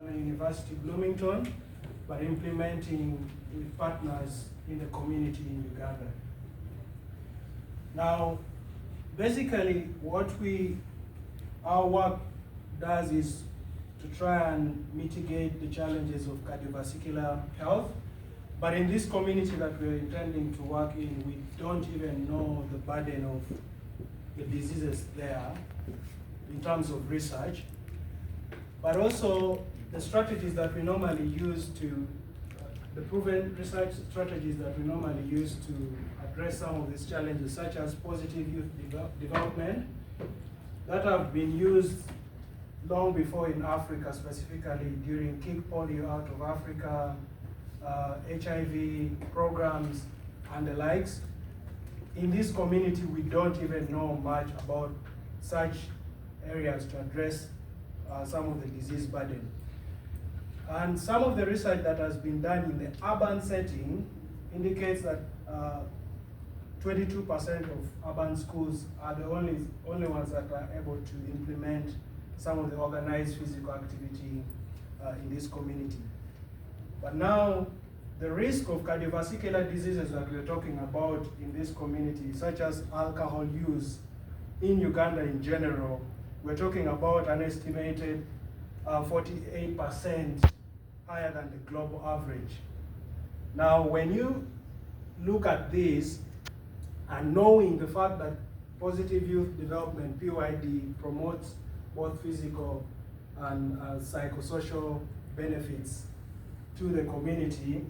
University Bloomington, but implementing with partners in the community in Uganda. Now, basically what our work does is to try and mitigate the challenges of cardiovascular health. But in this community that we're intending to work in, we don't even know the burden of the diseases there in terms of research. But also the strategies that we normally use the proven research strategies that we normally use to address some of these challenges, such as positive youth development, that have been used long before in Africa, specifically during Kick Polio out of Africa, HIV programs, and the likes. In this community, we don't even know much about such areas to address some of the disease burden. And some of the research that has been done in the urban setting indicates that 22% of urban schools are the only ones that are able to implement some of the organized physical activity in this community. But now, the risk of cardiovascular diseases that we're talking about in this community, such as alcohol use in Uganda in general, we're talking about an estimated 48% higher than the global average. Now, when you look at this, and knowing the fact that positive youth development, PYD, promotes both physical and psychosocial benefits to the community,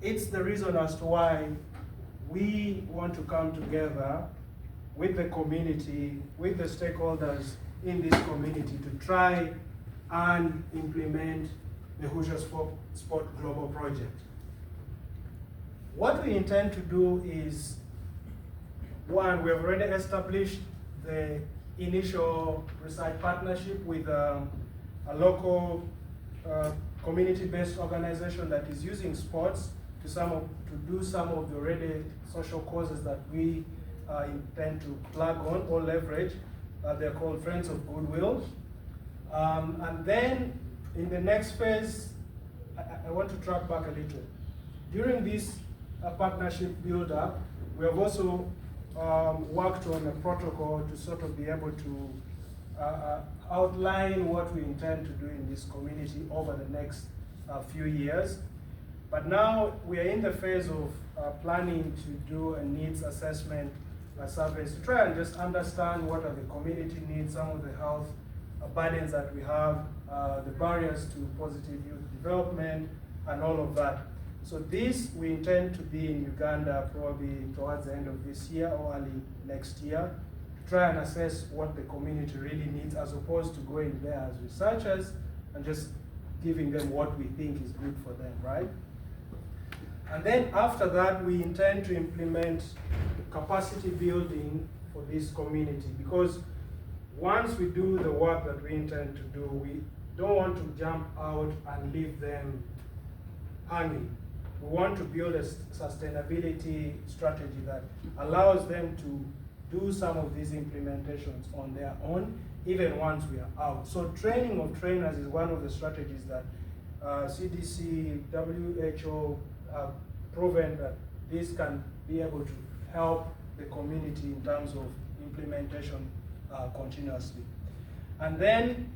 it's the reason as to why we want to come together with the community, with the stakeholders in this community to try and implement the Hoosier Sport Global Project. What we intend to do is, one, we have already established the initial research partnership with a local community-based organization that is using sports to do some of the already social causes that we intend to plug on or leverage. They're called Friends of Goodwill. And then in the next phase, I want to track back a little. During this partnership build-up, we have also worked on a protocol to sort of be able to outline what we intend to do in this community over the next few years. But now we are in the phase of planning to do a needs assessment surveys to try and just understand what are the community needs, some of the health burdens that we have, the barriers to positive youth development, and all of that. So this, we intend to be in Uganda probably towards the end of this year or early next year, to try and assess what the community really needs, as opposed to going there as researchers and just giving them what we think is good for them, right? And then after that, we intend to implement capacity building for this community, because once we do the work that we intend to do, we don't want to jump out and leave them hanging. We want to build a sustainability strategy that allows them to do some of these implementations on their own, even once we are out. So training of trainers is one of the strategies that CDC, WHO have proven that this can be able to help the community in terms of implementation continuously. And then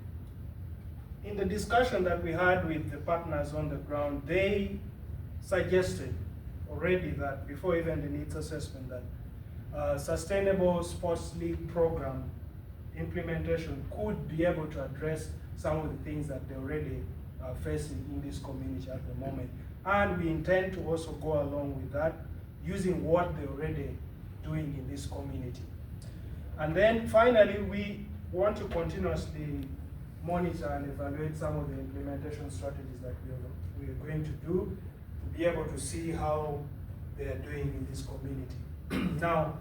in the discussion that we had with the partners on the ground, they suggested already that before even the needs assessment, that sustainable sports league program implementation could be able to address some of the things that they're already facing in this community at the moment. And we intend to also go along with that, using what they're already doing in this community. And then finally, we want to continuously monitor and evaluate some of the implementation strategies that we are going to do, to be able to see how they are doing in this community. Now,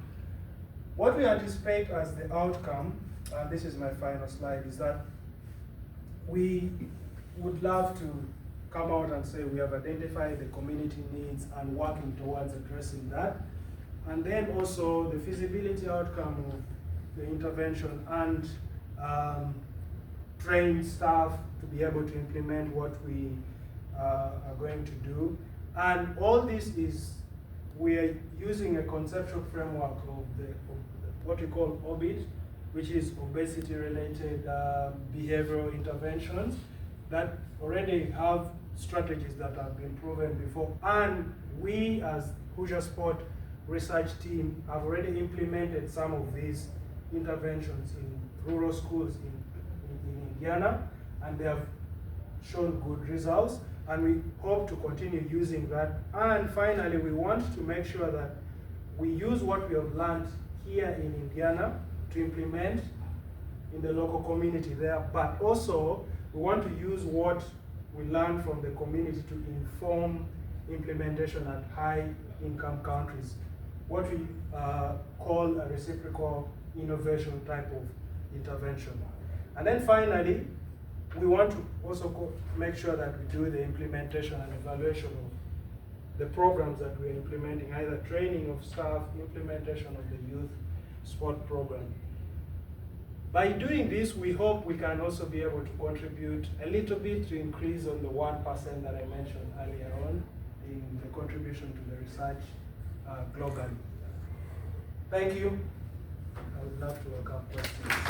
what we anticipate as the outcome, and this is my final slide, is that we would love to come out and say we have identified the community needs and working towards addressing that. And then also the feasibility outcome of the intervention and train staff to be able to implement what we are going to do. And all this is, we are using a conceptual framework of what we call OBIT, which is obesity-related behavioral interventions that already have strategies that have been proven before. And we, as Hoosier Sport research team, have already implemented some of these interventions in rural schools in Uganda, and they have shown good results, and we hope to continue using that. And finally, we want to make sure that we use what we have learned here in Indiana to implement in the local community there, but also we want to use what we learn from the community to inform implementation at high-income countries, what we call a reciprocal innovation type of intervention. And then finally, we want to also make sure that we do the implementation and evaluation of the programs that we're implementing, either training of staff, implementation of the youth sport program. By doing this, we hope we can also be able to contribute a little bit to increase on the 1% that I mentioned earlier on in the contribution to the research globally. Thank you. I would love to welcome questions.